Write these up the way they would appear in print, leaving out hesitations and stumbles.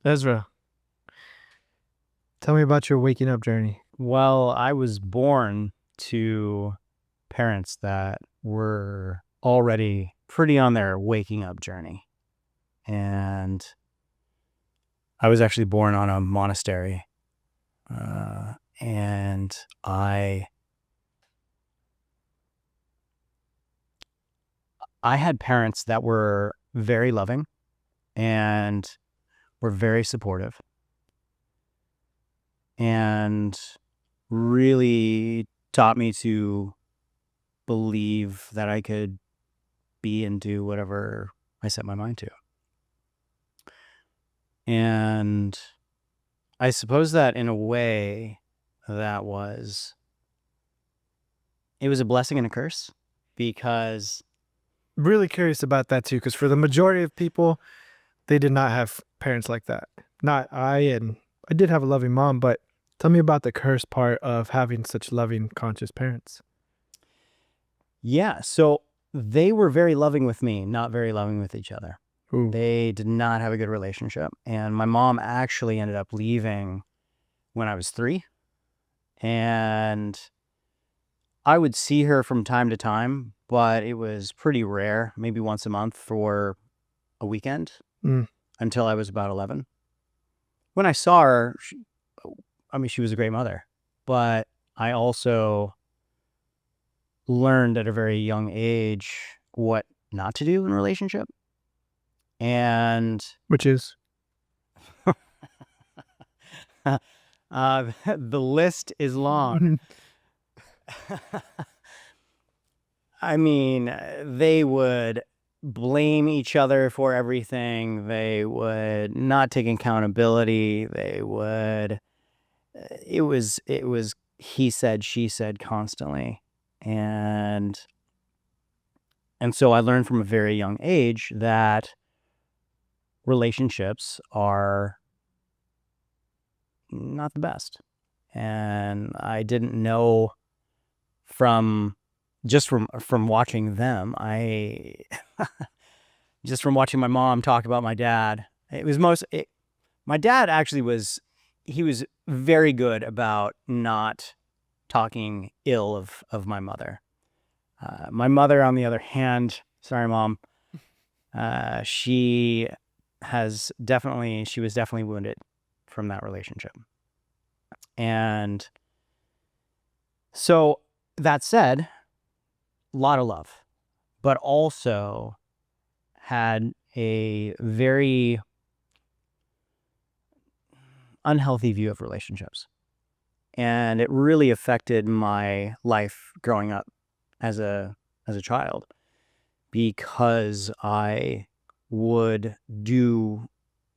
Ezra, tell me about your waking up journey. Well, I was born to parents that were already pretty on their waking up journey. And I was actually born on a monastery. And I had parents that were very loving and were very supportive and really taught me to believe that I could be and do whatever I set my mind to. And I suppose that in a way it was a blessing and a curse, because Really curious about that too, because for the majority of people, they did not have parents like that. Not I, and I did have a loving mom, but tell me about the curse part of having such loving, conscious parents. so they were very loving with me, not very loving with each other. Ooh. They did not have a good relationship. And my mom actually ended up leaving when I was 3. And I would see her from time to time, but it was pretty rare, maybe once a month for a weekend, until I was about 11. When I saw her, she was a great mother, but I also learned at a very young age what not to do in a relationship. And Which is? the list is long. They would blame each other for everything. They would not take accountability. It was he said, she said constantly. And so I learned from a very young age that relationships are not the best. And I didn't know from watching them. Just from watching my mom talk about my dad. My dad actually was very good about not talking ill of my mother. My mother, on the other hand, sorry, Mom, she was definitely wounded from that relationship. And so, that said, a lot of love, but also had a very unhealthy view of relationships. And it really affected my life growing up as a child, because I would do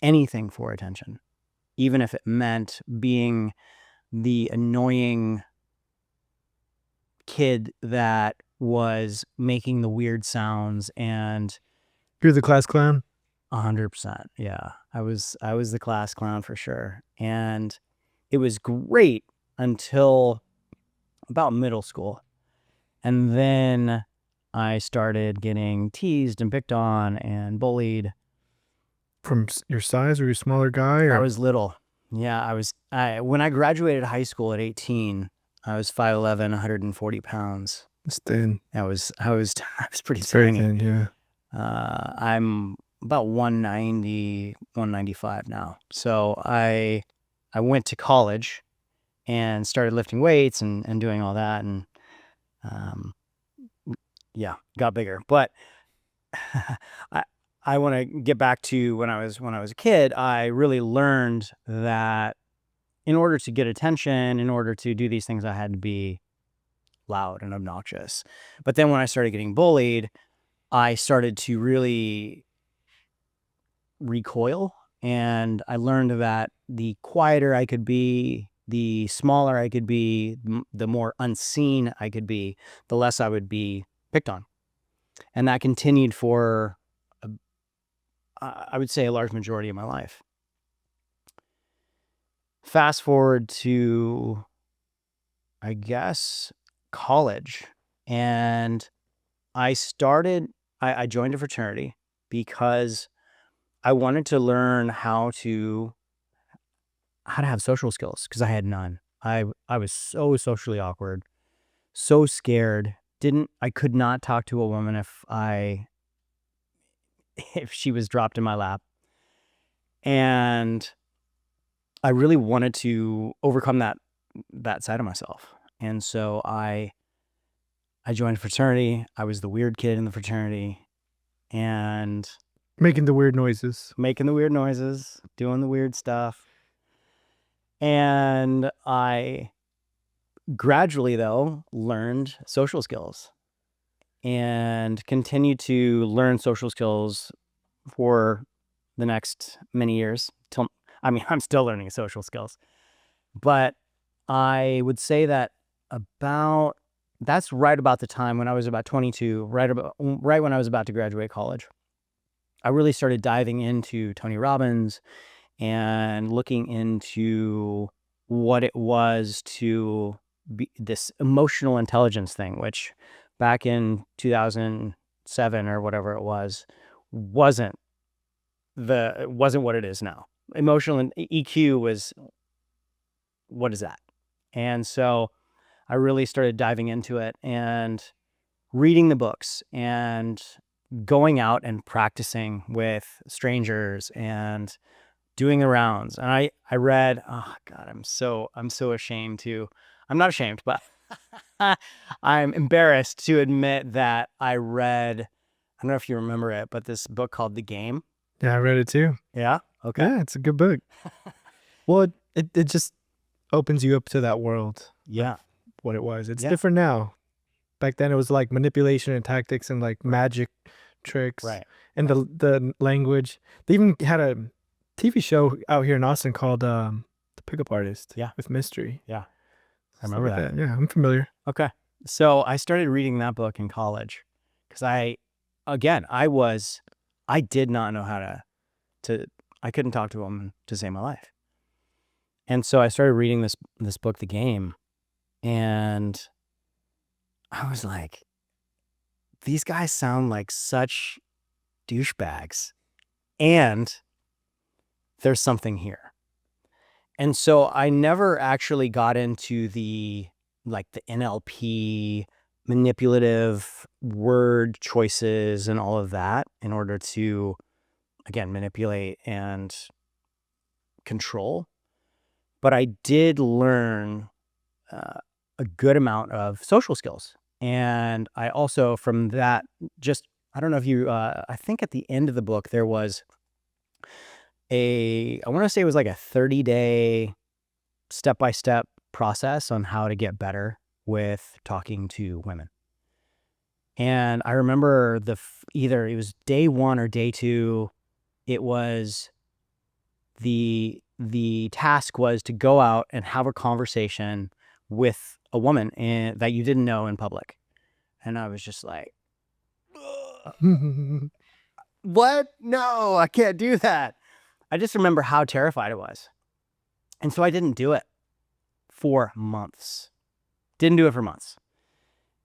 anything for attention, even if it meant being the annoying kid that was making the weird sounds. And You're the class clown? 100%. Yeah. I was the class clown for sure. And it was great until about middle school. And then I started getting teased and picked on and bullied. From your size? Were you a smaller guy? Or? I was little. Yeah, when I graduated high school at 18, I was 5'11", 140 pounds. It's thin. I was pretty It's very tiny. thin, yeah. I'm about 190, 195 now. So I went to college and started lifting weights and doing all that, and got bigger. But I want to get back to when I was a kid. I really learned that in order to get attention, in order to do these things, I had to be loud and obnoxious. But then when I started getting bullied, I started to really recoil, and I learned that the quieter I could be, the smaller I could be, the more unseen I could be, the less I would be picked on. And that continued for, I would say, a large majority of my life. Fast forward to, I guess, college, and I joined a fraternity because I wanted to learn how to how to have social skills because I had none. I was so socially awkward, so scared. I could not talk to a woman if she was dropped in my lap. And I really wanted to overcome that side of myself. And so I joined a fraternity. I was the weird kid in the fraternity and Making the weird noises. making the weird noises, doing the weird stuff. And I gradually, though, learned social skills and continued to learn social skills for the next many years. I'm still learning social skills. But I would say that that's right about the time when I was about 22, right when I was about to graduate college. I really started diving into Tony Robbins and looking into what it was to be this emotional intelligence thing, which back in 2007 or whatever it was, wasn't what it is now. Emotional and EQ was, what is that? And so I really started diving into it and reading the books and going out and practicing with strangers and doing the rounds. And I read, oh God, I'm so ashamed I'm not ashamed, but I'm embarrassed to admit that I read, I don't know if you remember it, but this book called The Game. Yeah, I read it too. Yeah. Okay. Yeah, it's a good book. Well, it just opens you up to that world. Yeah. What it was. It's Yeah. different now. Back then it was like manipulation and tactics and like magic tricks. Right. And the language. They even had a TV show out here in Austin called The Pickup Artist. Yeah. With mystery. Yeah. I Stuff remember like that. Yeah, I'm familiar. Okay. So I started reading that book in college because I did not know how I couldn't talk to a woman to save my life. And so I started reading this book, The Game, and I was like, these guys sound like such douchebags, and there's something here. And so I never actually got into the NLP manipulative word choices and all of that in order to, again, manipulate and control. But I did learn a good amount of social skills. And I also, from that, I don't know if you, I think at the end of the book, there was I want to say it was like a 30-day step-by-step process on how to get better with talking to women. And I remember either it was day 1 or day 2, it was the task was to go out and have a conversation with a woman that you didn't know in public. And I was just like, what? No, I can't do that. I just remember how terrified I was. And so I didn't do it for months.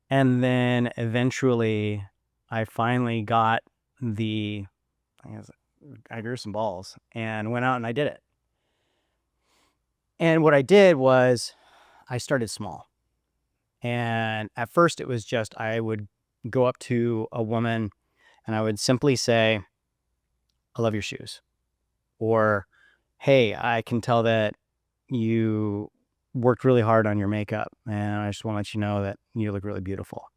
And then eventually I finally got I grew some balls and went out and I did it. And what I did was I started small. And at first it was just, I would go up to a woman and I would simply say, I love your shoes. Or, hey, I can tell that you worked really hard on your makeup and I just want to let you know that you look really beautiful.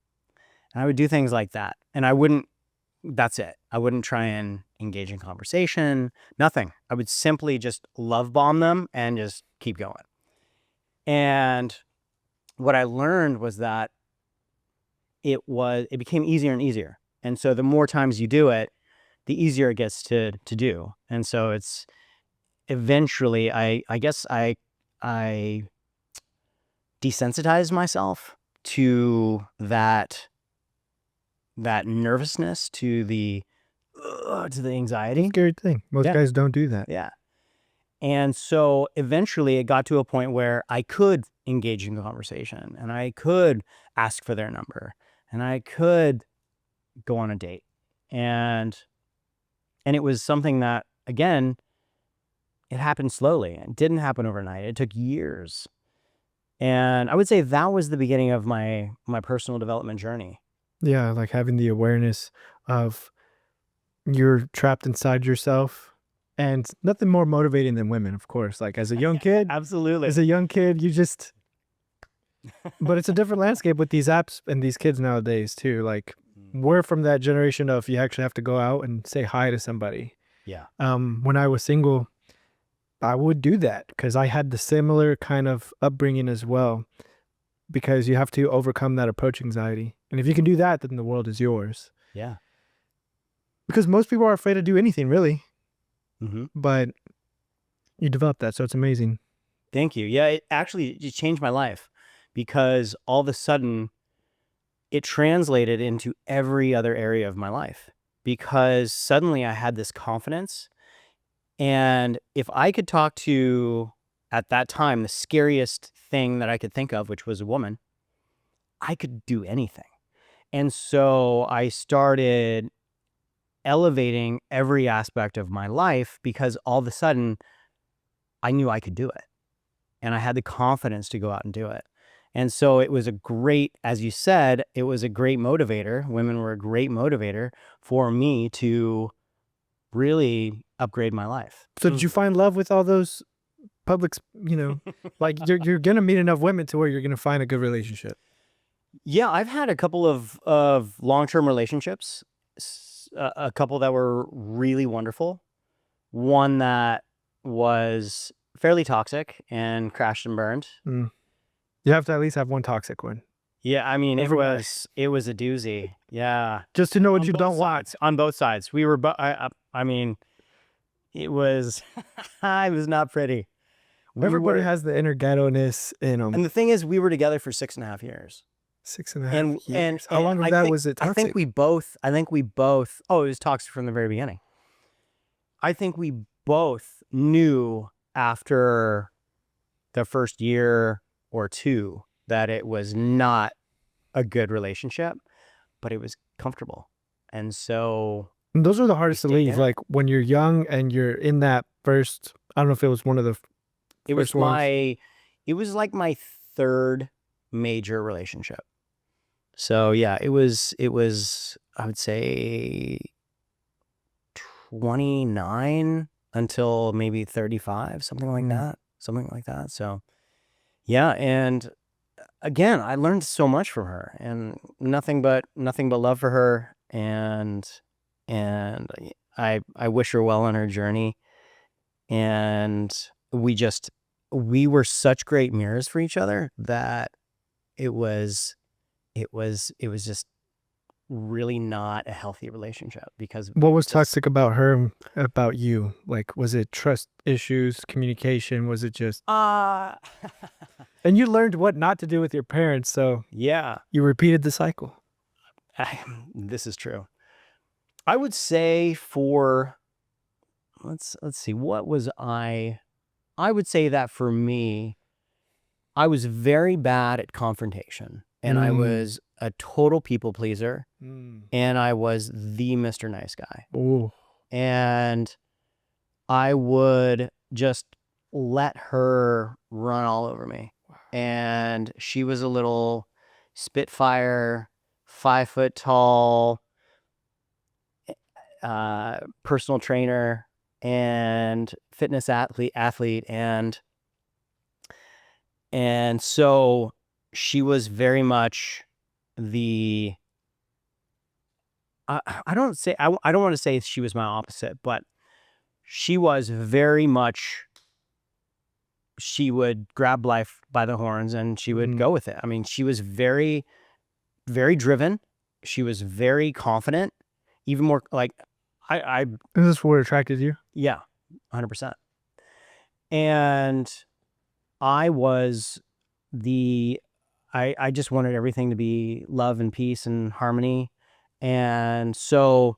And I would do things like that. And that's it. I wouldn't try and engage in conversation, nothing. I would simply just love bomb them and just keep going. And what I learned was that it became easier and easier. And so the more times you do it, the easier it gets to do. And so it's eventually, I guess I desensitized myself to that nervousness, to the anxiety. Scary thing. Most guys don't do that. Yeah. And so eventually it got to a point where I could engage in the conversation and I could ask for their number and I could go on a date. And it was something that, again, it happened slowly. It didn't happen overnight. It took years. And I would say that was the beginning of my personal development journey. Yeah, like having the awareness of you're trapped inside yourself, and nothing more motivating than women, of course. Like as a young kid, Absolutely. you just but it's a different landscape with these apps and these kids nowadays too. Like we're from that generation of you actually have to go out and say hi to somebody. Yeah. When I was single, I would do that because I had the similar kind of upbringing as well, because you have to overcome that approach anxiety. And if you can do that, then the world is yours. Yeah. Because most people are afraid to do anything, really. Mm-hmm. But you develop that, so it's amazing. Thank you. Yeah, it actually just changed my life, because all of a sudden it translated into every other area of my life, because suddenly I had this confidence. And if I could talk to, at that time, the scariest thing that I could think of, which was a woman, I could do anything. And so I started elevating every aspect of my life, because all of a sudden I knew I could do it. And I had the confidence to go out and do it. And so it was a great, as you said, it was a great motivator. Women were a great motivator for me to really upgrade my life. So did you find love with all those publics, like you're going to meet enough women to where you're going to find a good relationship? Yeah, I've had a couple of long-term relationships, a couple that were really wonderful. One that was fairly toxic and crashed and burned. Mm. You have to at least have one toxic one. Yeah, I mean, Everybody. it was a doozy. Yeah. Just to know what On you both don't want. sides. On both sides. We were, I mean, it was, it was not pretty. Everybody has the inner ghetto-ness in them. And the thing is, we were together for 6.5 years. 6.5 years. And how long of that was it toxic? I think we both, oh, it was toxic from the very beginning. I think we both knew after the first year or two that it was not a good relationship, but it was comfortable. And so And those are the hardest to leave. in it. Like when you're young and you're in that first, I don't know if it was one of the it was first ones. it was like my third major relationship. So yeah, it was I would say 29 until maybe 35, something like that. So yeah, and again, I learned so much from her, and nothing but love for her, and I wish her well on her journey. And we were such great mirrors for each other that it was just really not a healthy relationship, because What was toxic about her and about you? Like, was it trust issues, communication? Was it just... And you learned what not to do with your parents, so yeah, you repeated the cycle. this is true. I would say for, let's see, what was I would say that for me, I was very bad at confrontation, and I was a total people pleaser, and I was the Mr. Nice Guy. Oh. And I would just let her run all over me. And she was a little Spitfire, 5 foot tall, personal trainer and fitness athlete. And so she was very much the, I don't want to say she was my opposite, but she was very much, she would grab life by the horns and she would go with it. I mean, she was very, very driven. She was very confident, even more like Is this what attracted you? Yeah, 100%. And I was I just wanted everything to be love and peace and harmony. And so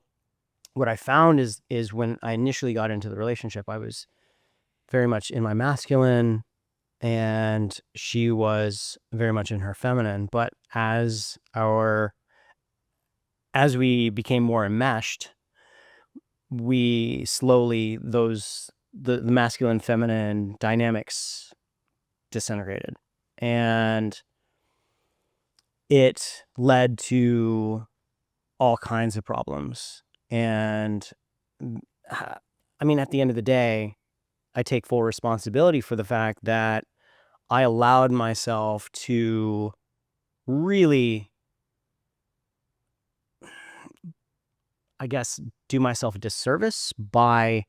what I found is when I initially got into the relationship, I was very much in my masculine and she was very much in her feminine. But as we became more enmeshed, we slowly, those the masculine feminine dynamics disintegrated, and it led to all kinds of problems. And I mean, at the end of the day, I take full responsibility for the fact that I allowed myself to really, I guess, do myself a disservice by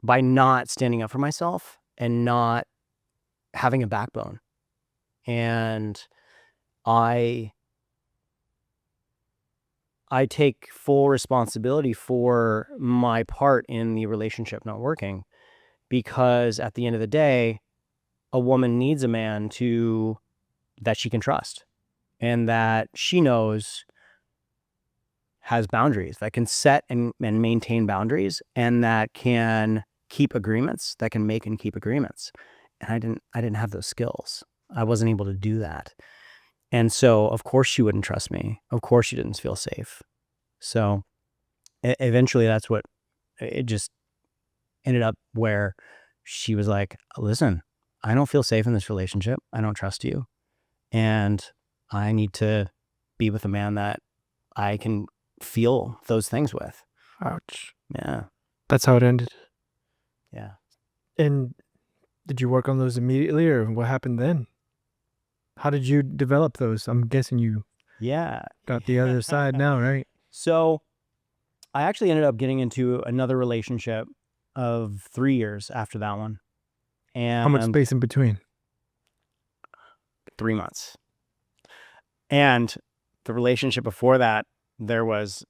not standing up for myself and not having a backbone. And I take full responsibility for my part in the relationship not working, because at the end of the day, a woman needs a man that she can trust and that she knows has boundaries, that can set and maintain boundaries, and that can keep agreements, that can make and keep agreements. And I didn't have those skills. I wasn't able to do that. And so, of course, she wouldn't trust me. Of course, she didn't feel safe. So eventually that's what it just ended up, where she was like, listen, I don't feel safe in this relationship. I don't trust you. And I need to be with a man that I can feel those things with. Ouch. Yeah. That's how it ended. Yeah. And did you work on those immediately, or what happened then? How did you develop those? I'm guessing you got the other side now, right? So I actually ended up getting into another relationship of 3 years after that one. And How much space in between? 3 months. And the relationship before that, there was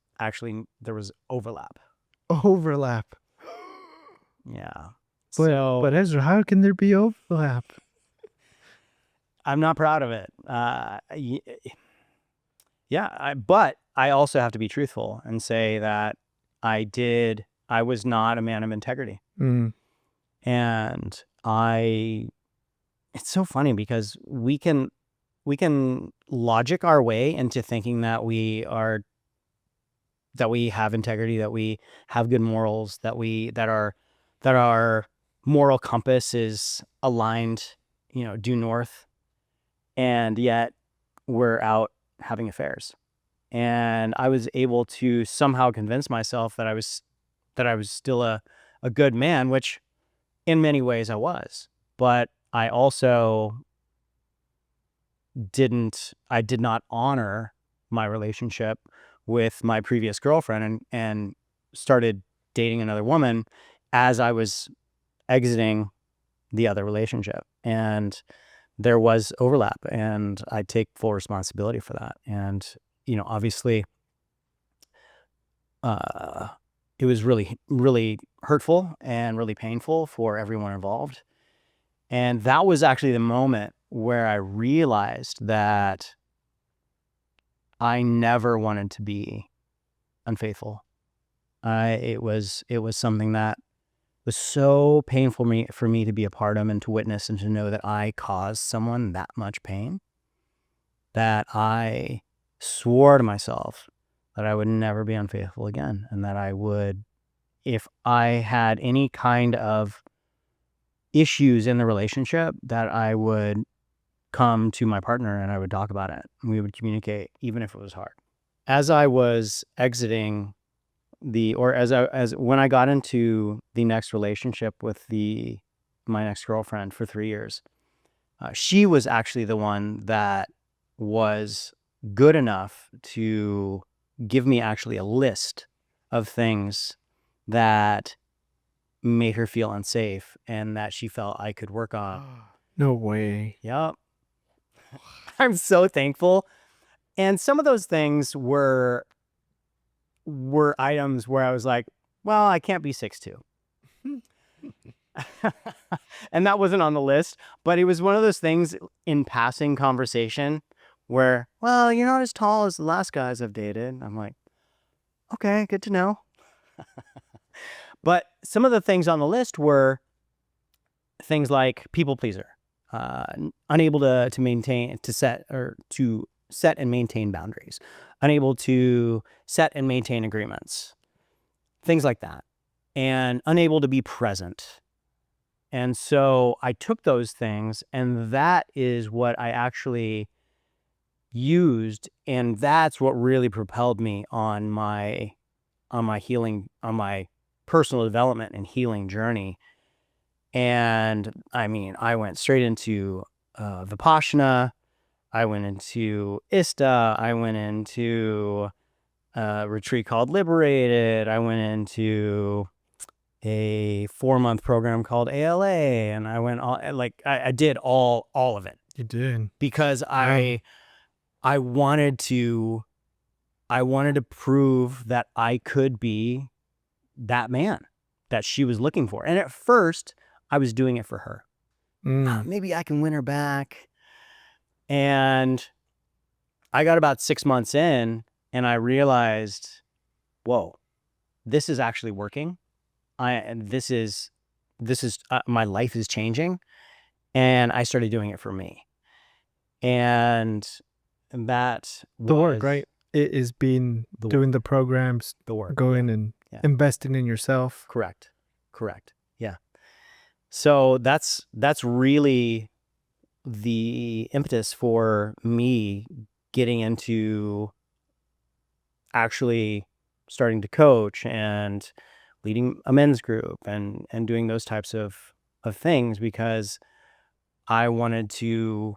overlap. Overlap. Yeah. But Ezra, how can there be overlap? I'm not proud of it. But I also have to be truthful and say that I was not a man of integrity. Mm. And it's so funny because we can logic our way into thinking that we have integrity, that we have good morals, that our moral compass is aligned, due north, and yet we're out having affairs. And I was able to somehow convince myself that I was still a good man, which in many ways I was. But I also did not honor my relationship with my previous girlfriend, and started dating another woman as I was exiting the other relationship. And there was overlap, and I take full responsibility for that. And, obviously, it was really, really hurtful and really painful for everyone involved. And that was actually the moment where I realized that I never wanted to be unfaithful. It was something that was so painful for me to be a part of and to witness and to know that I caused someone that much pain, that I swore to myself that I would never be unfaithful again, and that I would, if I had any kind of issues in the relationship, that I would come to my partner and I would talk about it. And we would communicate, even if it was hard. As I was exiting when I got into the next relationship with my next girlfriend for 3 years, she was actually the one that was good enough to give me actually a list of things that made her feel unsafe and that she felt I could work on. No way. Yep. I'm so thankful. And some of those things were items where I was like, well, I can't be 6'2". And that wasn't on the list, but it was one of those things in passing conversation where, well, you're not as tall as the last guys I've dated. I'm like, okay, good to know. But some of the things on the list were things like people pleaser, unable to set and maintain boundaries, unable to set and maintain agreements, things like that. and unable to be present. And so I took those things, and that is what I actually used, and that's what really propelled me on my healing, on my personal development and healing journey. And I mean, I went straight into Vipassana. I went into ISTA. I went into a retreat called Liberated. I went into a 4-month program called ALA, and I went all I did all of it. You did. Because I wanted to prove that I could be that man that she was looking for. And at first, I was doing it for her. Maybe I can win her back. And I got about 6 months in, and I realized, whoa, this is actually working. This is my life is changing, and I started doing it for me. And that the work, right? It is doing the programs, the work, going and investing in yourself. Correct. Yeah. So that's really the impetus for me getting into actually starting to coach and leading a men's group and doing those types of things, because I wanted to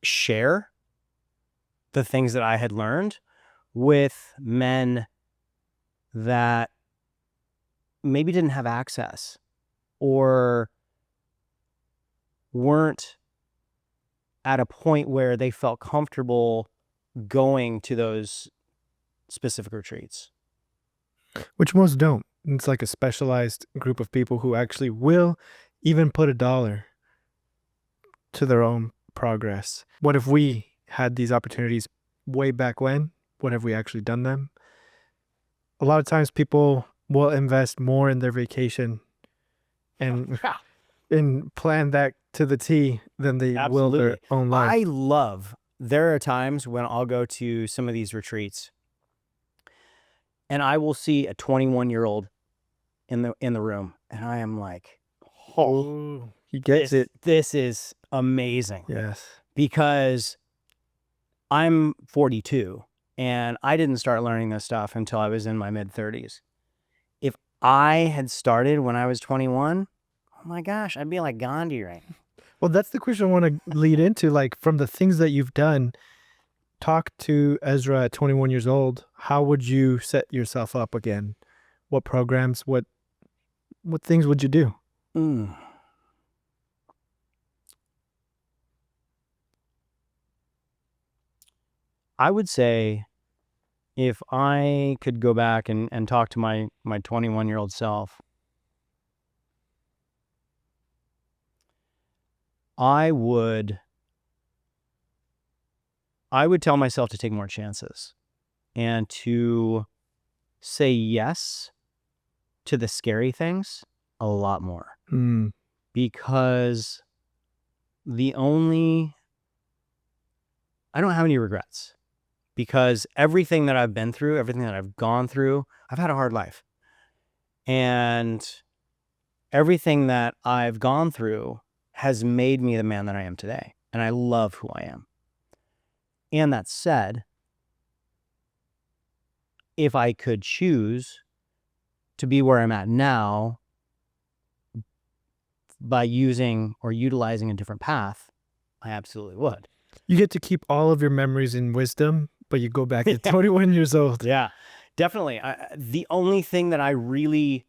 share the things that I had learned with men that maybe didn't have access or weren't at a point where they felt comfortable going to those specific retreats. Which most don't. It's like a specialized group of people who actually will even put $1 to their own progress. What if we had these opportunities way back when? What have we actually done them? A lot of times people will invest more in their vacation and plan that to the T than they will their own life. There are times when I'll go to some of these retreats and I will see a 21-year-old in the room, and I am like, oh, he gets it. This is amazing. Yes. Because I'm 42 and I didn't start learning this stuff until I was in my mid-30s. If I had started when I was 21, oh my gosh, I'd be like Gandhi right now. Well, that's the question I want to lead into. Like, from the things that you've done, talk to Ezra at 21 years old. How would you set yourself up again? What programs, what things would you do? I would say, if I could go back and talk to my 21-year-old self, I would tell myself to take more chances and to say yes to the scary things a lot more. Because I don't have any regrets, because everything that I've been through, everything that I've gone through, I've had a hard life. And everything that I've gone through has made me the man that I am today. And I love who I am. And that said, if I could choose to be where I'm at now by using or utilizing a different path, I absolutely would. You get to keep all of your memories and wisdom, but you go back at 21 years old. Yeah, definitely. The only thing that I really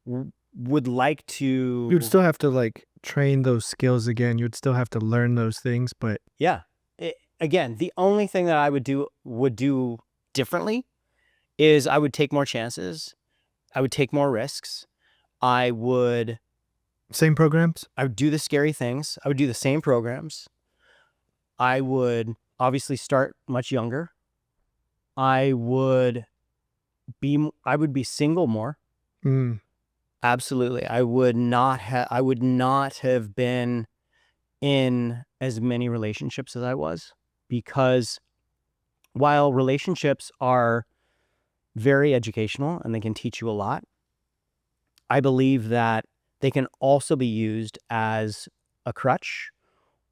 would like to... You'd still have to like train those skills again. You'd still have to learn those things, but... Yeah. Again, the only thing that I would do differently is I would take more chances. I would take more risks. I would... Same programs? I would do the scary things. I would do the same programs. I would obviously start much younger. I would be single more. Absolutely. I would not have been in as many relationships as I was, because while relationships are very educational and they can teach you a lot, I believe that they can also be used as a crutch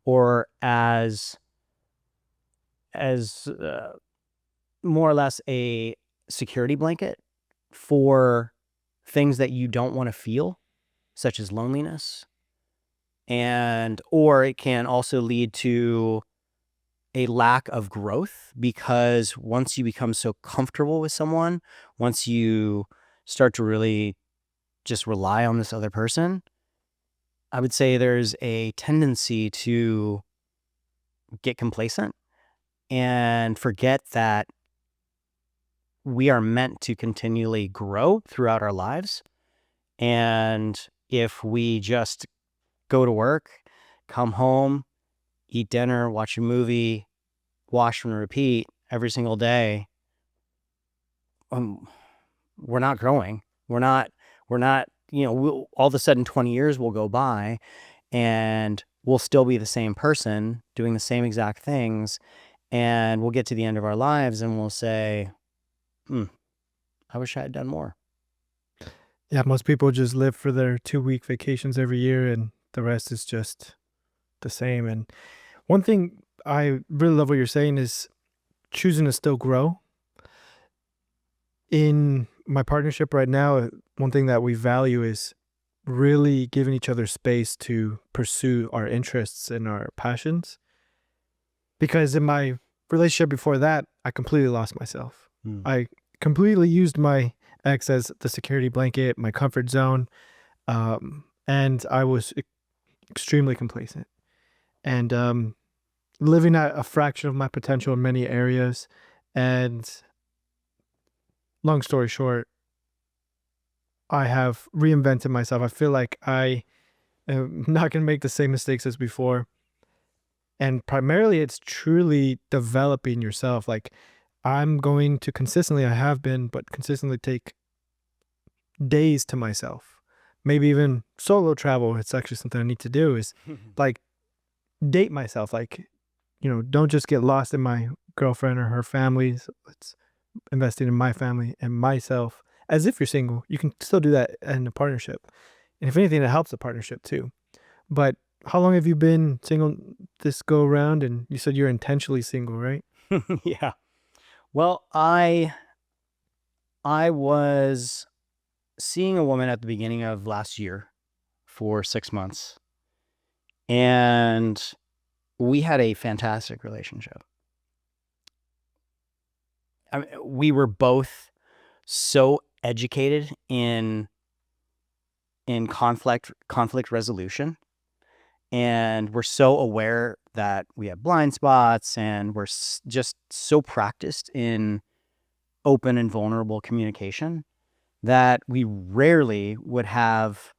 or as more or less a security blanket for things that you don't want to feel, such as loneliness. And or it can also lead to a lack of growth, because once you become so comfortable with someone, once you start to really just rely on this other person, I would say there's a tendency to get complacent and forget that we are meant to continually grow throughout our lives. And if we just go to work, come home, eat dinner, watch a movie, wash and repeat every single day, we're not growing. We're not, all of a sudden 20 years will go by and we'll still be the same person doing the same exact things. And we'll get to the end of our lives and we'll say, I wish I had done more. Yeah, most people just live for their 2-week vacations every year, and the rest is just the same. And one thing I really love what you're saying is choosing to still grow. In my partnership right now, one thing that we value is really giving each other space to pursue our interests and our passions. Because in my relationship before that, I completely lost myself. I completely used my ex as the security blanket, my comfort zone, and I was extremely complacent and living at a fraction of my potential in many areas. And long story short, I have reinvented myself. I feel like I am not going to make the same mistakes as before. And primarily, it's truly developing yourself. Like, I'm going to consistently, I have been, but consistently take days to myself. Maybe even solo travel. It's actually something I need to do is like date myself. Like, don't just get lost in my girlfriend or her family. So let's invest in my family and myself. As if you're single, you can still do that in a partnership. And if anything, it helps the partnership too. But how long have you been single this go around? And you said you're intentionally single, right? Yeah. Well, I was seeing a woman at the beginning of last year for 6 months, and we had a fantastic relationship. I mean, we were both so educated in conflict resolution, and we're so aware that we have blind spots, and we're just so practiced in open and vulnerable communication that we rarely would have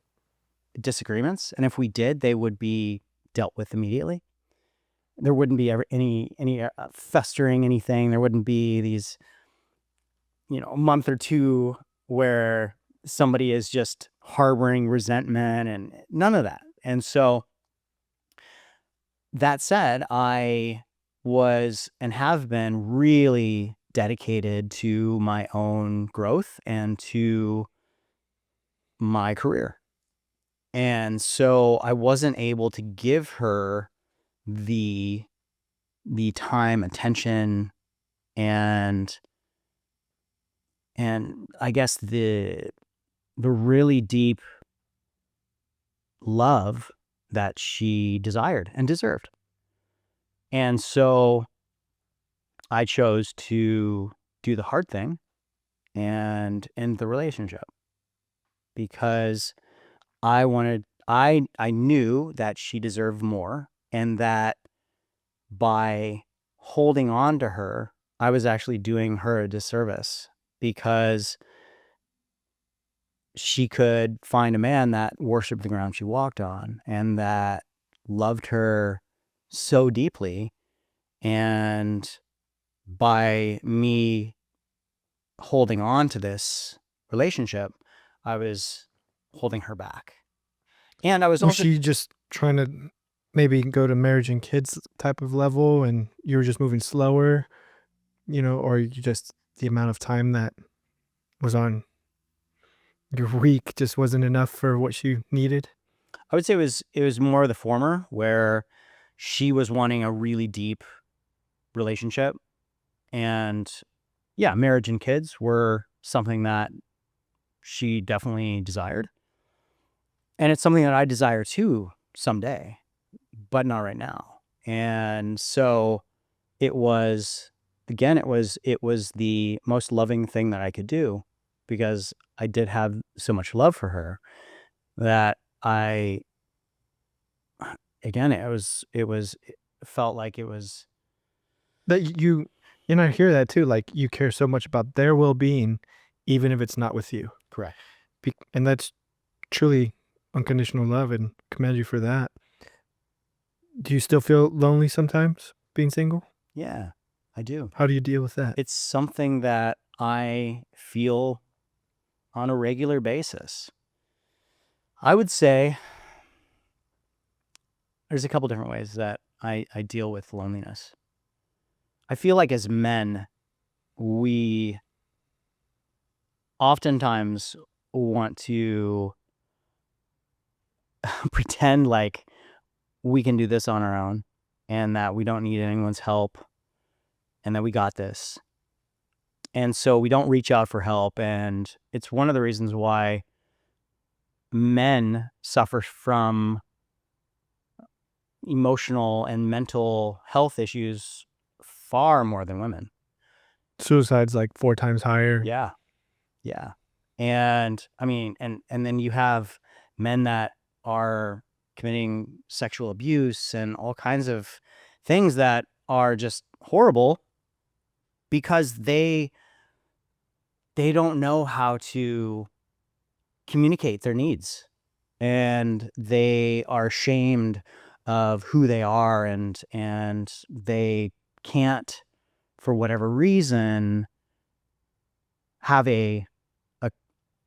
disagreements. And if we did, they would be dealt with immediately. There wouldn't be ever any festering anything. There wouldn't be these, a month or two where somebody is just harboring resentment, and none of that. And so that said, I was and have been really dedicated to my own growth and to my career. And so I wasn't able to give her the time, attention, and I guess the really deep love that she desired and deserved. And so I chose to do the hard thing and end the relationship, because I knew that she deserved more, and that by holding on to her, I was actually doing her a disservice, because she could find a man that worshiped the ground she walked on and that loved her so deeply. And by me holding on to this relationship, I was holding her back. And I was Was also she just trying to maybe go to marriage and kids type of level and you were just moving slower, or you just the amount of time that was on Your week just wasn't enough for what she needed? I would say it was more the former, where she was wanting a really deep relationship, and yeah, marriage and kids were something that she definitely desired. And it's something that I desire too someday, but not right now. And so it was, again, it was the most loving thing that I could do, because I did have so much love for her that I, again, it felt like it was That you and I hear that too, like, you care so much about their well-being, even if it's not with you. correct. And that's truly unconditional love, and commend you for that. Do you still feel lonely sometimes being single? Yeah, I do. How do you deal with that? It's something that I feel on a regular basis. I would say there's a couple different ways that I deal with loneliness. I feel like as men, we oftentimes want to pretend like we can do this on our own, and that we don't need anyone's help, and that we got this. And so we don't reach out for help. And it's one of the reasons why men suffer from emotional and mental health issues far more than women. Suicide's like 4 times higher. Yeah. Yeah. And I mean, and then you have men that are committing sexual abuse and all kinds of things that are just horrible, because they don't know how to communicate their needs, and they are ashamed of who they are, and they can't, for whatever reason, have a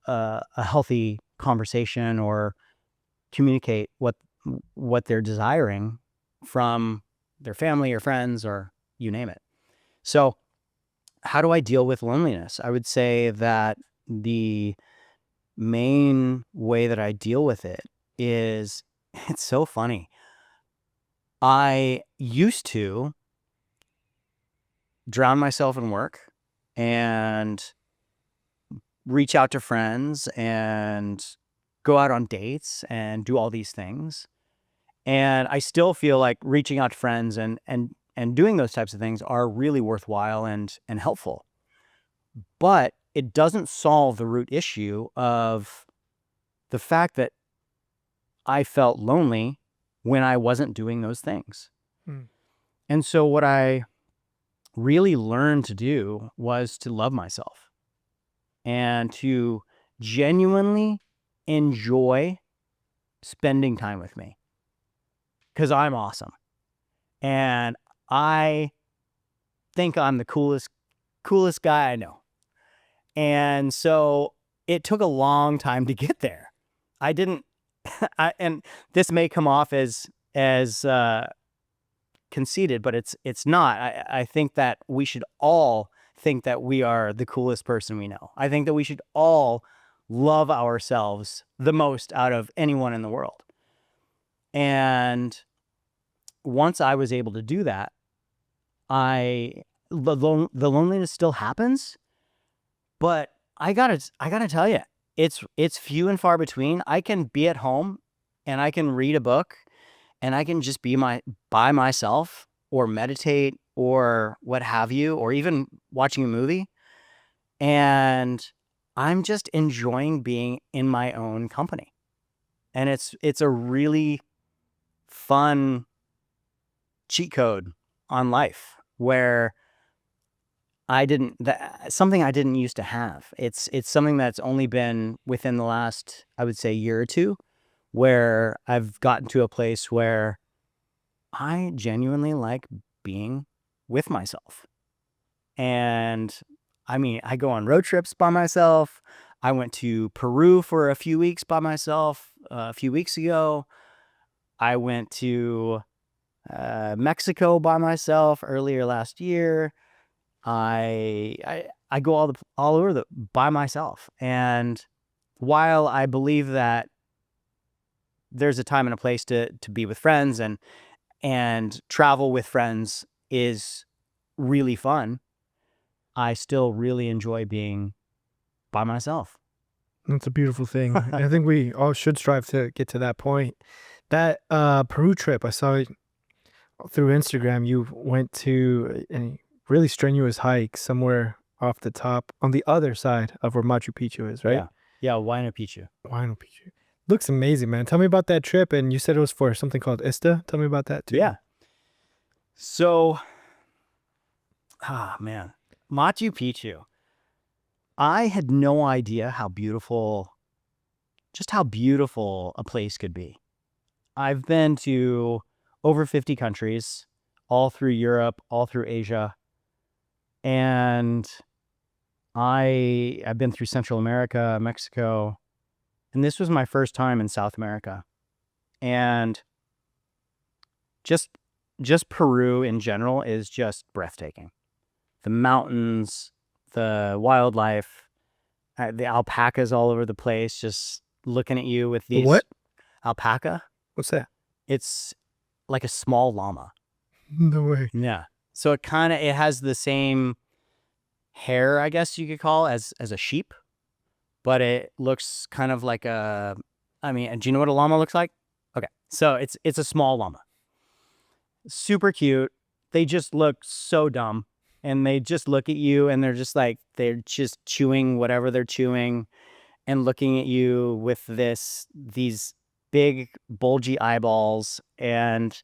a healthy conversation or communicate what they're desiring from their family or friends, or you name it. So how do I deal with loneliness? I would say that the main way that I deal with it is, it's so funny. I used to drown myself in work and reach out to friends and go out on dates and do all these things. And I still feel like reaching out to friends and doing those types of things are really worthwhile and helpful. But it doesn't solve the root issue of the fact that I felt lonely when I wasn't doing those things. Mm. And so what I really learned to do was to love myself and to genuinely enjoy spending time with me, because I'm awesome. And I think I'm the coolest guy I know. And so it took a long time to get there. I didn't, and this may come off as conceited, but it's not. I think that we should all think that we are the coolest person we know. I think that we should all love ourselves the most out of anyone in the world. And once I was able to do that, the loneliness still happens, but I gotta tell you, it's few and far between. I can be at home and I can read a book and I can just be by myself, or meditate, or what have you, or even watching a movie, and I'm just enjoying being in my own company. And it's a really fun cheat code on life, where something I didn't used to have. It's something that's only been within the last, I would say, year or two, where I've gotten to a place where I genuinely like being with myself. And I mean, I go on road trips by myself. I went to Peru for a few weeks by myself a few weeks ago. I went to Mexico by myself earlier last year. I go all over by myself, and while I believe that there's a time and a place to be with friends and travel with friends is really fun, I still really enjoy being by myself. That's a beautiful thing. I think we all should strive to get to that point. That Peru trip, I saw through Instagram, you went to a really strenuous hike somewhere off the top on the other side of where Machu Picchu is, right? Yeah. Yeah, Huayna Picchu. Huayna Picchu. Looks amazing, man. Tell me about that trip. And you said it was for something called ISTA. Tell me about that too. Yeah. So, man, Machu Picchu. I had no idea just how beautiful a place could be. I've been to over 50 countries, all through Europe, all through Asia. And I've been through Central America, Mexico, and this was my first time in South America. And just Peru in general is just breathtaking. The mountains, the wildlife, the alpacas all over the place, just looking at you with these. What? Alpaca? What's that? It's like a small llama. No way. Yeah. So it has the same hair, I guess you could call, as a sheep, but it looks kind of like do you know what a llama looks like? Okay. So it's a small llama. Super cute. They just look so dumb, and they just look at you and they're just chewing whatever they're chewing and looking at you with these big bulgy eyeballs, and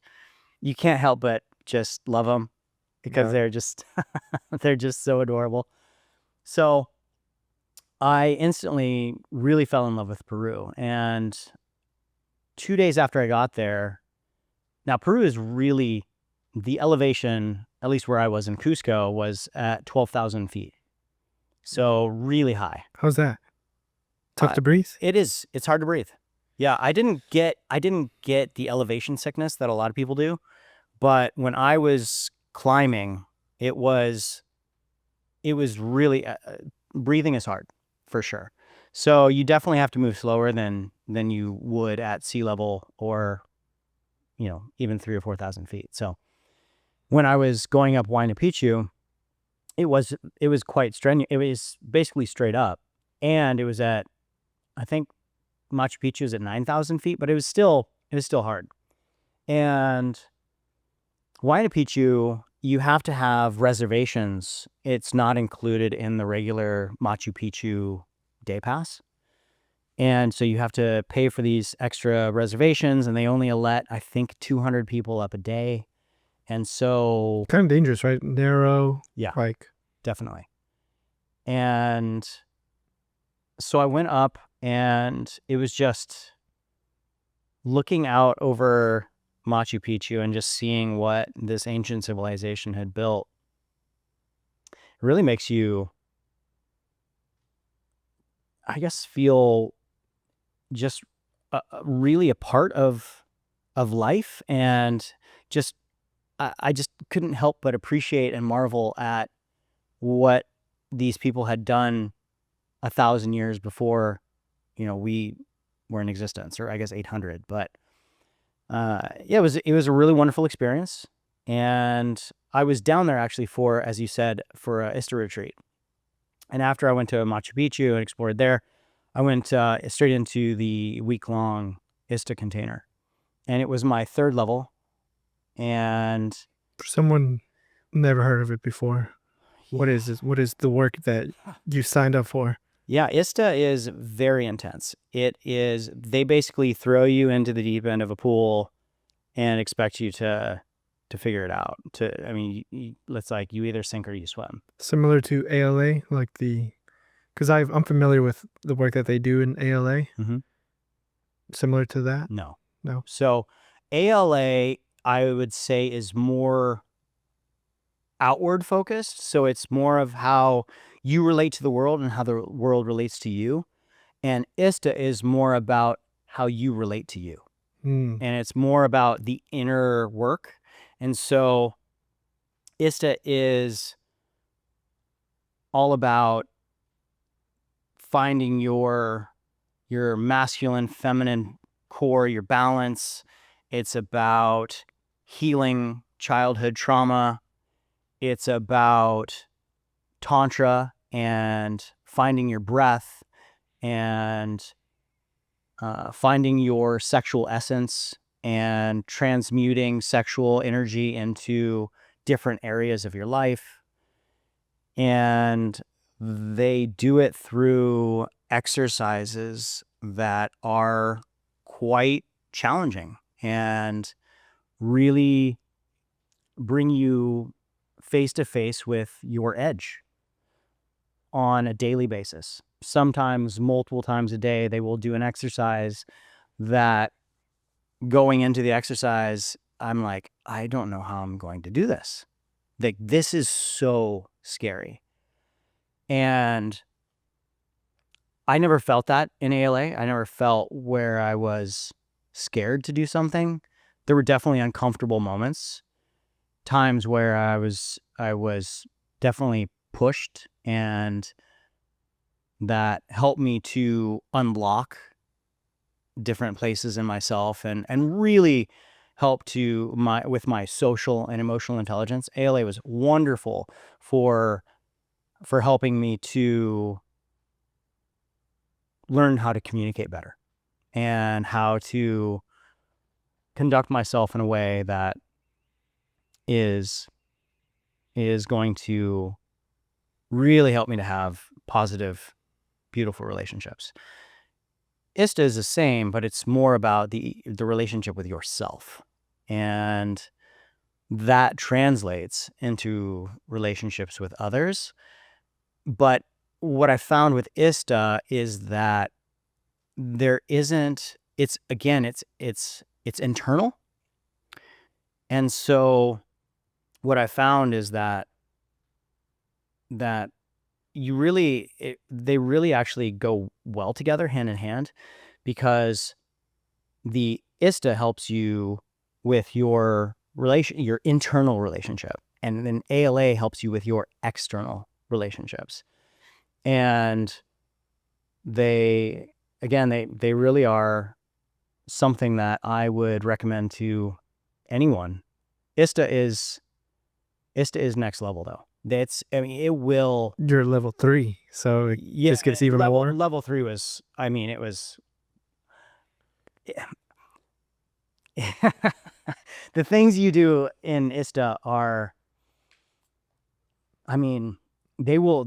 you can't help but just love them because Yeah. they're just they're just so adorable. So I instantly really fell in love with Peru. And 2 days after I got there, now Peru is really, the elevation, at least where I was in Cusco, was at 12,000 feet. So really high. How's that? Tough to breathe? It's hard to breathe. Yeah, I didn't get the elevation sickness that a lot of people do, but when I was climbing, it was really breathing is hard for sure. So you definitely have to move slower than you would at sea level, or even 3,000 or 4,000 feet. So when I was going up Huayna Picchu, it was quite strenuous. It was basically straight up, and it was at, I think Machu Picchu is at 9,000 feet, but it was still hard. And Huayna Picchu, you have to have reservations. It's not included in the regular Machu Picchu day pass. And so you have to pay for these extra reservations, and they only let, I think, 200 people up a day. And so, Kind of dangerous, right? Narrow. yeah, Like, definitely. And so I went up, and it was just looking out over Machu Picchu and just seeing what this ancient civilization had built. It really makes you, I guess, feel just really a part of life, and just I just couldn't help but appreciate and marvel at what these people had done 1,000 years before we were in existence, or I guess 800. But yeah, it was a really wonderful experience, and I was down there actually for, as you said, for a ISTA retreat. And after I went to Machu Picchu and explored there, I went straight into the week-long ISTA container, and it was my 3rd level. And for someone never heard of it before, what is this? What is the work that you signed up for? Yeah, ISTA is very intense. They basically throw you into the deep end of a pool and expect you to figure it out. It's like you either sink or you swim. Similar to ALA, like because I'm familiar with the work that they do in ALA. Mm-hmm. Similar to that? No. No. So ALA, I would say, is more outward focused. So it's more of how you relate to the world and how the world relates to you. And ISTA is more about how you relate to you. Mm. And it's more about the inner work. And so ISTA is all about finding your masculine, feminine core, your balance. It's about healing childhood trauma. It's about tantra and finding your breath and finding your sexual essence and transmuting sexual energy into different areas of your life. And they do it through exercises that are quite challenging and really bring you face to face with your edge on a daily basis. Sometimes multiple times a day, they will do an exercise that, going into the exercise, I'm like, I don't know how I'm going to do this. Like, this is so scary. And I never felt that in ALA. I never felt where I was scared to do something. There were definitely uncomfortable moments, times where I was definitely pushed, and that helped me to unlock different places in myself and really help with my social and emotional intelligence. ALA was wonderful for helping me to learn how to communicate better and how to conduct myself in a way that is going to really help me to have positive, beautiful relationships. ISTA is the same, but it's more about the relationship with yourself. And that translates into relationships with others. But what I found with ISTA is that there isn't, it's internal. And so what I found is that they really actually go well together, hand in hand, because the ISTA helps you with your internal relationship, and then ALA helps you with your external relationships. And they really are something that I would recommend to anyone. ISTA is next level, though. It will. You're level 3, so it just gets even more. Level 3 was, it was. The things you do in ISTA are, they will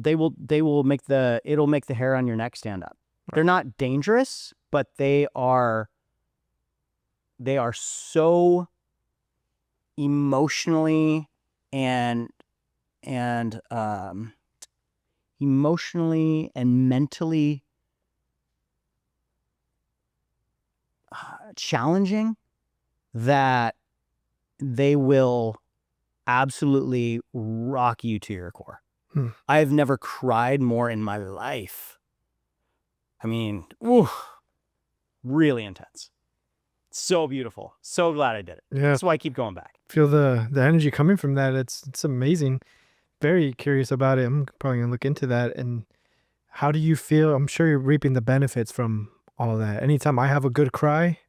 make it'll make the hair on your neck stand up. They're not dangerous, but they are so emotionally and mentally challenging that they will absolutely rock you to your core. I've never cried more in my life. Really intense. So beautiful. So glad I did it. Yeah. That's why I keep going back. Feel the energy coming from that. It's amazing. Very curious about it. I'm probably gonna look into that. And how do you feel? I'm sure you're reaping the benefits from all that. Anytime I have a good cry,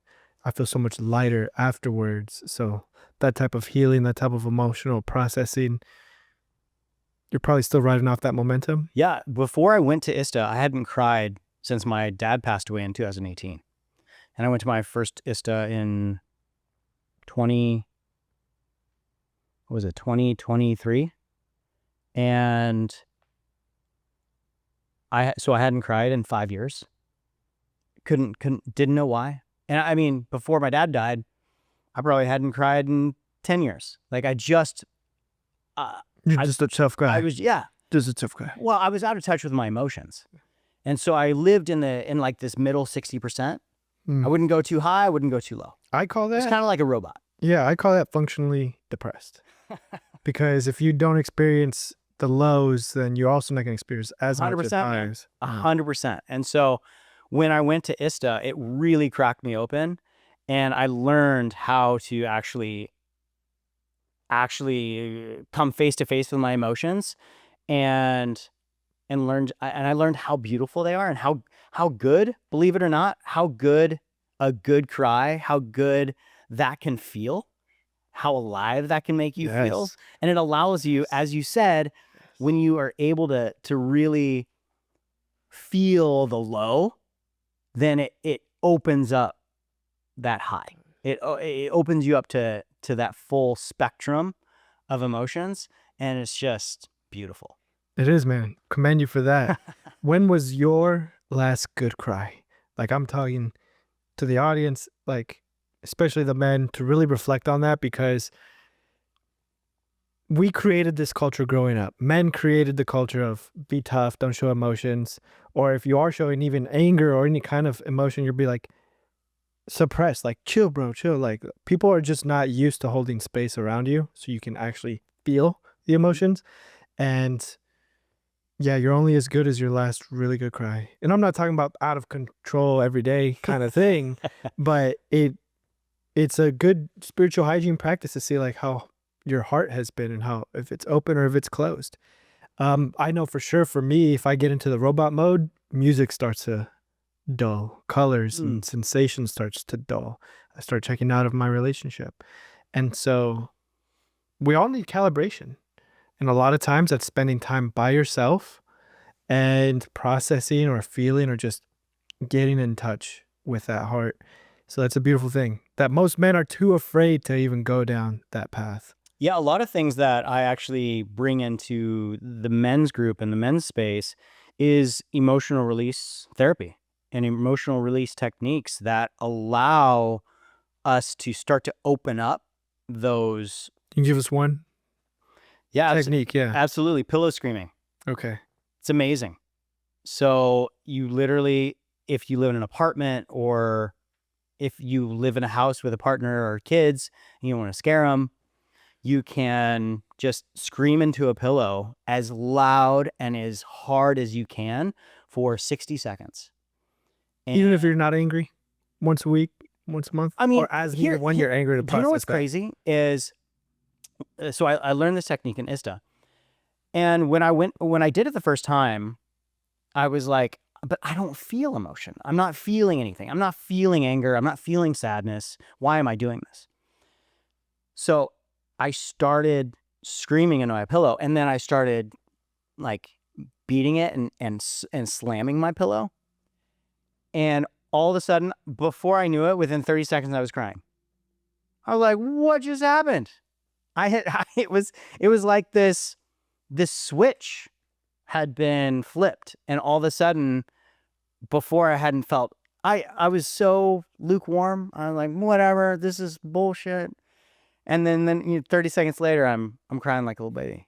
I feel so much lighter afterwards. So that type of healing, that type of emotional processing, you're probably still riding off that momentum. Yeah. Before I went to ISTA, I hadn't cried since my dad passed away in 2018. And I went to my first ISTA in 2023. And I hadn't cried in 5 years. Didn't know why. And before my dad died, I probably hadn't cried in 10 years. Like, You're just a tough guy. Just a tough guy. Well, I was out of touch with my emotions. And so I lived in like this middle 60%. I wouldn't go too high, I wouldn't go too low. I call that. It's kind of like a robot. Yeah, I call that functionally depressed. Because if you don't experience the lows, then you're also not going to experience as much as highs. 100%. And so when I went to ISTA, it really cracked me open, and I learned how to actually come face to face with my emotions, and I learned how beautiful they are, and how how good, believe it or not, how good a good cry, how good that can feel, how alive that can make you feel. Yes. And it allows you, as you said, when you are able to really feel the low, then it opens up that high. It opens you up to that full spectrum of emotions, and it's just beautiful. It is, man. Commend you for that. When was your last good cry? Like, I'm talking to the audience, like, especially the men, to really reflect on that, because we created this culture growing up. Men created the culture of be tough, don't show emotions. Or if you are showing even anger or any kind of emotion, you'll be like, suppressed, like, chill, bro, chill. Like, people are just not used to holding space around you so you can actually feel the emotions. And yeah, you're only as good as your last really good cry. And I'm not talking about out of control every day kind of thing, but it's a good spiritual hygiene practice to see like how your heart has been and how if it's open or if it's closed. I know for sure for me, if I get into the robot mode, music starts to dull, colors and sensation starts to dull. I start checking out of my relationship. And so we all need calibration. And a lot of times that's spending time by yourself and processing or feeling or just getting in touch with that heart. So that's a beautiful thing that most men are too afraid to even go down that path. Yeah, a lot of things that I actually bring into the men's group and the men's space is emotional release therapy and emotional release techniques that allow us to start to open up those. Can you give us one technique? Yeah. Absolutely. Pillow screaming. Okay. It's amazing. So you literally, if you live in an apartment or if you live in a house with a partner or kids and you don't want to scare them, you can just scream into a pillow as loud and as hard as you can for 60 seconds. Even if you're not angry, once a week, once a month, I mean, or as needed when you're angry to process. You know what's that. crazy is, so I learned this technique in ISTA. And when I did it the first time, I was like, but I don't feel emotion. I'm not feeling anything. I'm not feeling anger. I'm not feeling sadness. Why am I doing this? So I started screaming into my pillow, and then I started like beating it and slamming my pillow. And all of a sudden, before I knew it, within 30 seconds, I was crying. I was like, what just happened? It was like this switch had been flipped, and all of a sudden, before I hadn't felt, I was so lukewarm. I'm like, whatever, this is bullshit. And then 30 seconds later, I'm crying like a little baby.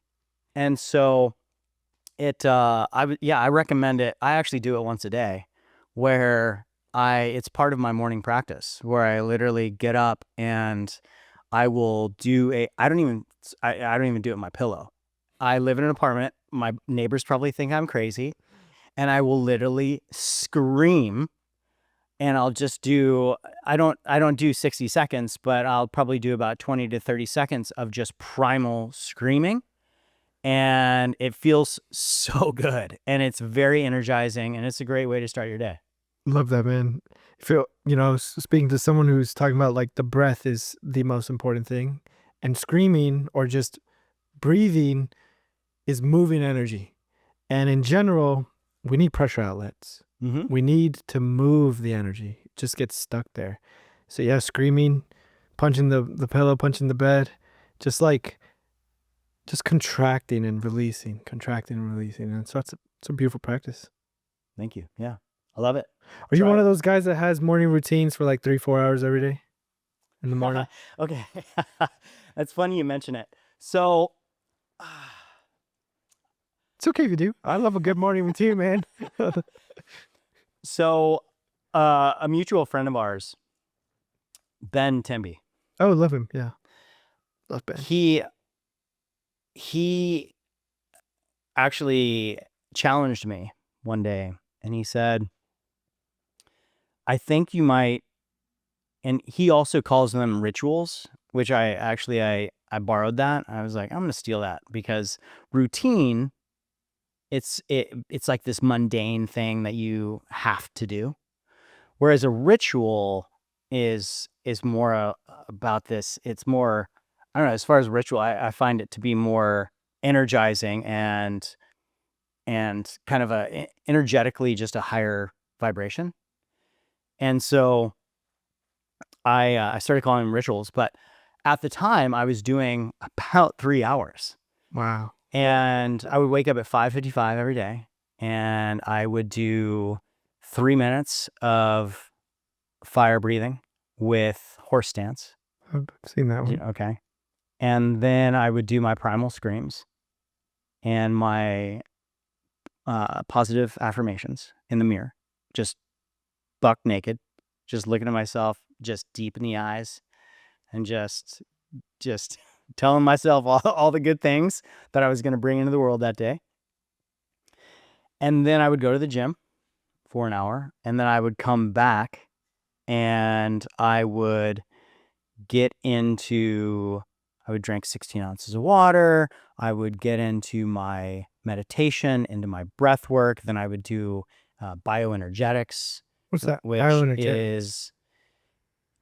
And so I recommend it. I actually do it once a day, where it's part of my morning practice, where I literally get up and I will do I don't even do it in my pillow. I live in an apartment. My neighbors probably think I'm crazy, and I will literally scream, and I'll just do, I don't do 60 seconds, but I'll probably do about 20 to 30 seconds of just primal screaming. And it feels so good, and it's very energizing, and it's a great way to start your day. Love that, man. Feel, speaking to someone who's talking about like the breath is the most important thing, and screaming or just breathing is moving energy. And in general, we need pressure outlets. Mm-hmm. We need to move the energy. It just gets stuck there. So yeah, screaming, punching the pillow, punching the bed, just contracting and releasing, contracting and releasing. And so it's a beautiful practice. Thank you. Yeah, I love it. Are you one of those guys that has morning routines for like 3-4 hours every day in the morning? Okay. That's funny you mention it. So it's okay if you do. I love a good morning routine, man. So a mutual friend of ours, Ben Timby. Oh, love him. Yeah. Love Ben. He actually challenged me one day, and he said, I think you might, and he also calls them rituals, which I borrowed that. I was like, I'm going to steal that, because routine it's like this mundane thing that you have to do. Whereas a ritual is more about this. It's more, I don't know, as far as ritual, I find it to be more energizing and kind of energetically just a higher vibration. And so I started calling them rituals, but at the time I was doing about 3 hours. Wow. And I would wake up at 5:55 every day, and I would do 3 minutes of fire breathing with horse stance. I've seen that one. Okay. And then I would do my primal screams and my positive affirmations in the mirror, just buck naked, just looking at myself, just deep in the eyes, and just telling myself all the good things that I was going to bring into the world that day. And then I would go to the gym for an hour, and then I would come back and I would I would drink 16 ounces of water. I would get into my meditation, into my breath work. Then I would do bioenergetics. What's that? Which Bioenergetics.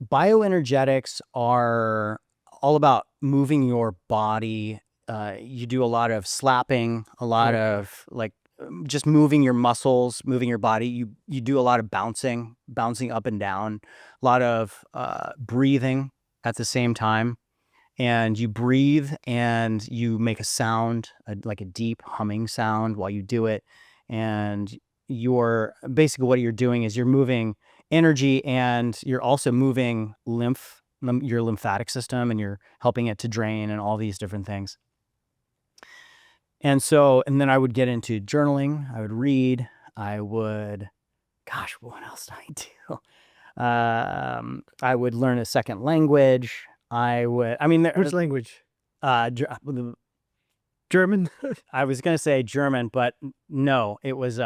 Bioenergetics are all about moving your body. You do a lot of slapping, a lot of like just moving your muscles, moving your body. You do a lot of bouncing up and down, a lot of breathing at the same time. And you breathe and you make a sound, like a deep humming sound while you do it. And basically what you're doing is you're moving energy, and you're also moving your lymphatic system, and you're helping it to drain and all these different things. And then I would get into journaling. I would read. Gosh, what else did I do? I would learn a second language. Which language? German? I was going to say German, but no, it was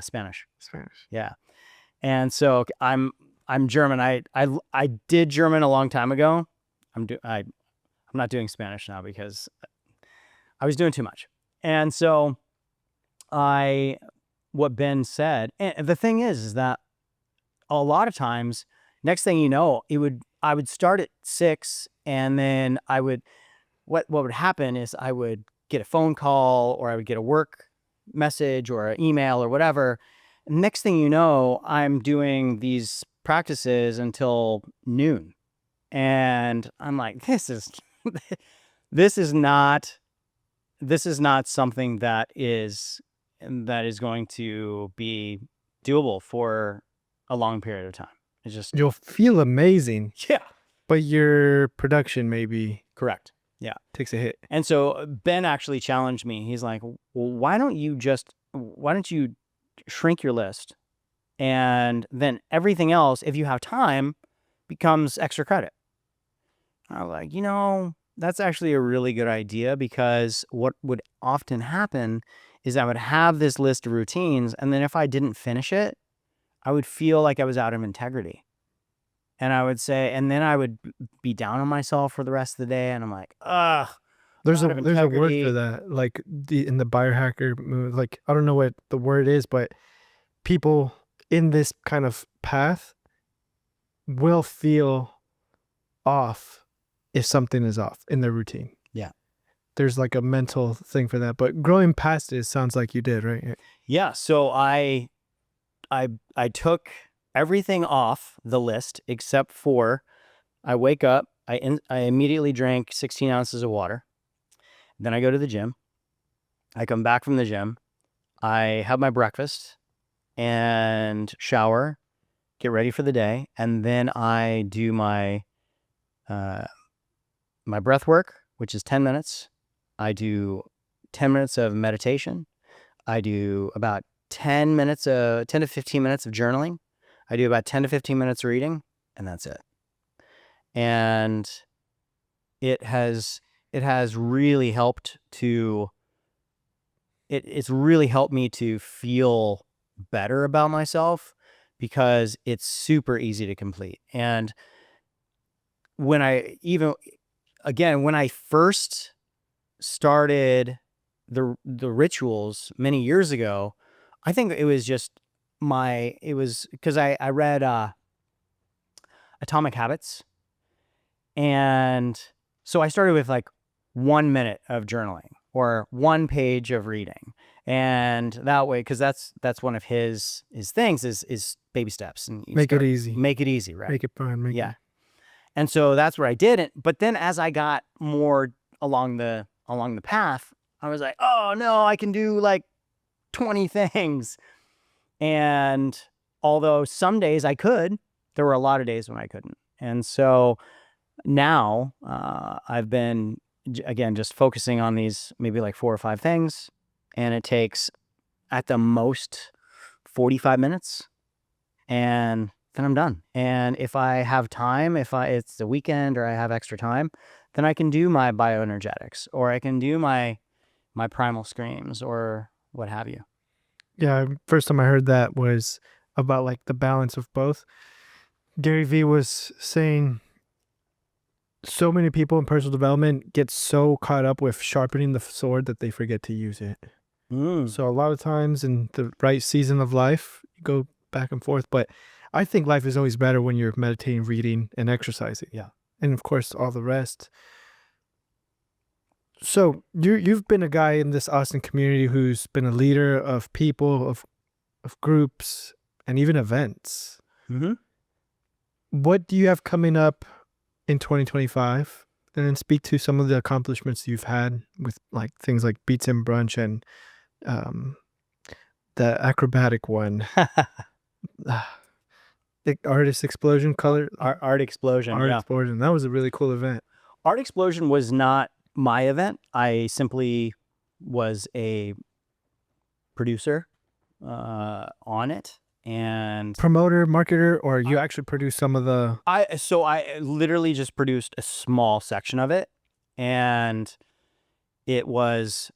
Spanish. Spanish. Yeah. And so I'm German. I did German a long time ago. I'm not doing Spanish now because I was doing too much. And so what Ben said, and the thing is that a lot of times, next thing you know, I would start at 6, and then what would happen is I would get a phone call, or I would get a work message or an email or whatever. Next thing you know, I'm doing these practices until noon. And I'm like, this is not something that is going to be doable for a long period of time. It's just, you'll feel amazing. Yeah. But your production maybe Correct. Yeah. takes a hit. And so Ben actually challenged me. He's like, well, why don't you shrink your list, and then everything else, if you have time, becomes extra credit. I was like, that's actually a really good idea, because what would often happen is I would have this list of routines, and then if I didn't finish it, I would feel like I was out of integrity. And I would say, and then I would be down on myself for the rest of the day, and I'm like, ugh. There's a word for that, like in the biohacker movie. Like, I don't know what the word is, but people in this kind of path will feel off if something is off in their routine. Yeah. There's like a mental thing for that, but growing past it sounds like you did, right? Yeah. So I took everything off the list except for I wake up, I immediately drank 16 ounces of water. Then I go to the gym. I come back from the gym. I have my breakfast and shower, get ready for the day, and then I do my breath work, which is 10 minutes. I do 10 minutes of meditation. I do about 10 to 15 minutes of journaling. I do about 10 to 15 minutes reading, and that's it. And it has really helped it's really helped me to feel better about myself, because it's super easy to complete. And when I first started the rituals many years ago, I think it was just it was because I read Atomic Habits, and so I started with like 1 minute of journaling or 1 page of reading, and that way, because that's one of his things is baby steps, and Make it easy. make it easy, right? Make it fun. Yeah. And so that's where I did it. But then as I got more along the path, I was like, oh no, I can do like 20 things. And although some days I could, there were a lot of days when I couldn't. And so now I've been, again, just focusing on these maybe like 4 or 5 things. And it takes at the most 45 minutes. And then I'm done. And if I have time, it's the weekend or I have extra time, then I can do my bioenergetics, or I can do my primal screams, or what have you. Yeah, first time I heard that was about like the balance of both. Gary Vee was saying so many people in personal development get so caught up with sharpening the sword that they forget to use it. So a lot of times in the right season of life, you go back and forth, but I think life is always better when you're meditating, reading, and exercising. Yeah. And of course, all the rest. So you've been a guy in this Austin community who's been a leader of people, of groups, and even events. Mm-hmm. What do you have coming up in 2025? And then speak to some of the accomplishments you've had with like things like Beats and Brunch and the acrobatic one. The Artist Explosion, Art Explosion. Art Explosion. That was a really cool event. Art Explosion was not my event. I simply was a producer on it, and promoter, marketer, or you actually produced some of the... I literally just produced a small section of it, and it was,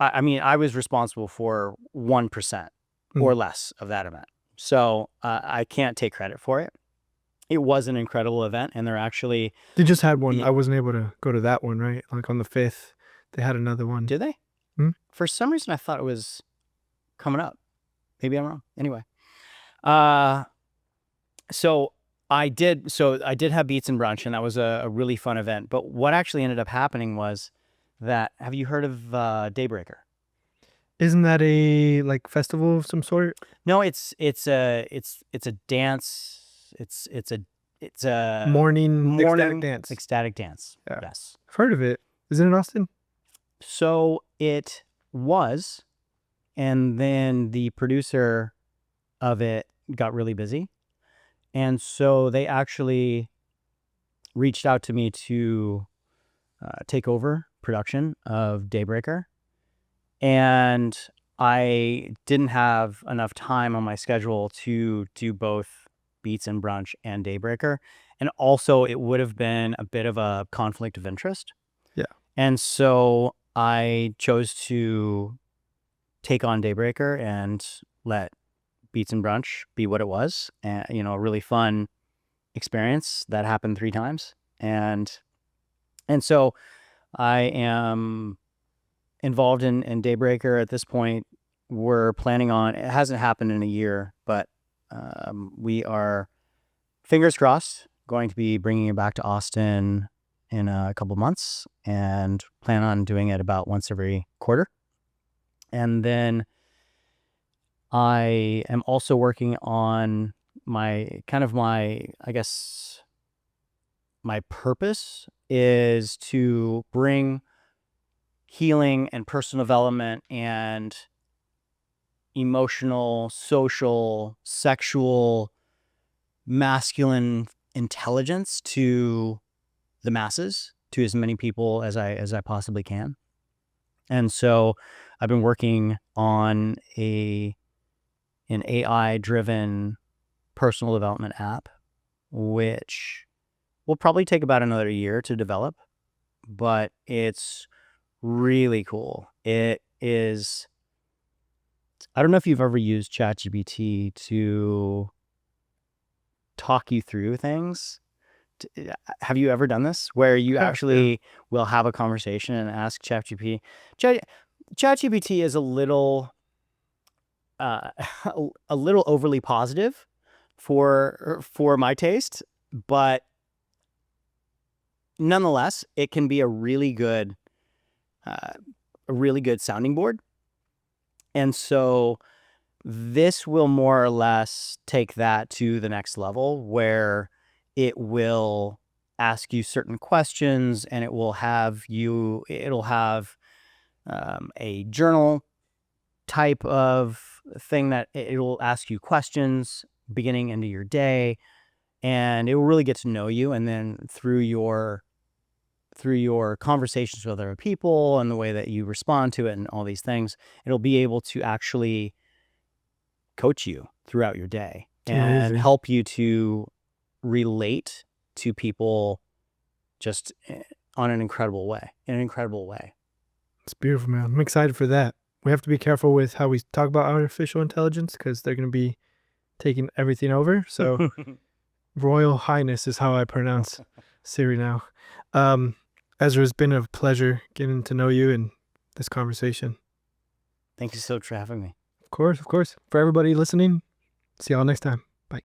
I mean, I was responsible for 1% or less of that event. So I can't take credit for it. It was an incredible event, and they're actually... They just had one. I wasn't able to go to that one, right? Like on the 5th, they had another one. Did they? Hmm? For some reason, I thought it was coming up. Maybe I'm wrong. Anyway. So I did have Beats and Brunch, and that was a really fun event. But what actually ended up happening was that... Have you heard of Daybreaker? Isn't that a like festival of some sort? No, it's a dance. It's a morning ecstatic dance. Yeah. Yes, I've heard of it. Is it in Austin? So it was, and then the producer of it got really busy, and so they actually reached out to me to take over production of Daybreaker. And I didn't have enough time on my schedule to do both Beats and Brunch and Daybreaker. And also it would have been a bit of a conflict of interest. Yeah. And so I chose to take on Daybreaker and let Beats and Brunch be what it was. And, you know, a really fun experience that happened 3 times. And so I am involved in Daybreaker at this point. We're planning on, it hasn't happened in a year, but we are, fingers crossed, going to be bringing it back to Austin in a couple months, and plan on doing it about once every quarter. And then I am also working on my purpose is to bring healing and personal development and emotional, social, sexual, masculine intelligence to the masses, to as many people as I possibly can. And so I've been working on an AI-driven personal development app, which will probably take about another year to develop, but it's really cool. It is, I don't know if you've ever used ChatGPT to talk you through things. Have you ever done this where you actually will have a conversation and ask ChatGPT, ChatGPT is a little a little overly positive for my taste, but nonetheless, it can be a really good sounding board. And so this will more or less take that to the next level, where it will ask you certain questions, and it'll have a journal type of thing that it will ask you questions beginning into your day, and it will really get to know you. And then through your conversations with other people and the way that you respond to it and all these things, it'll be able to actually coach you throughout your day and Amazing. help you to relate to people just in an incredible way. It's beautiful, man. I'm excited for that. We have to be careful with how we talk about artificial intelligence because they're going to be taking everything over. So Royal Highness is how I pronounce Siri now. Ezra, it's been a pleasure getting to know you in this conversation. Thank you so much for having me. Of course. For everybody listening, see y'all next time.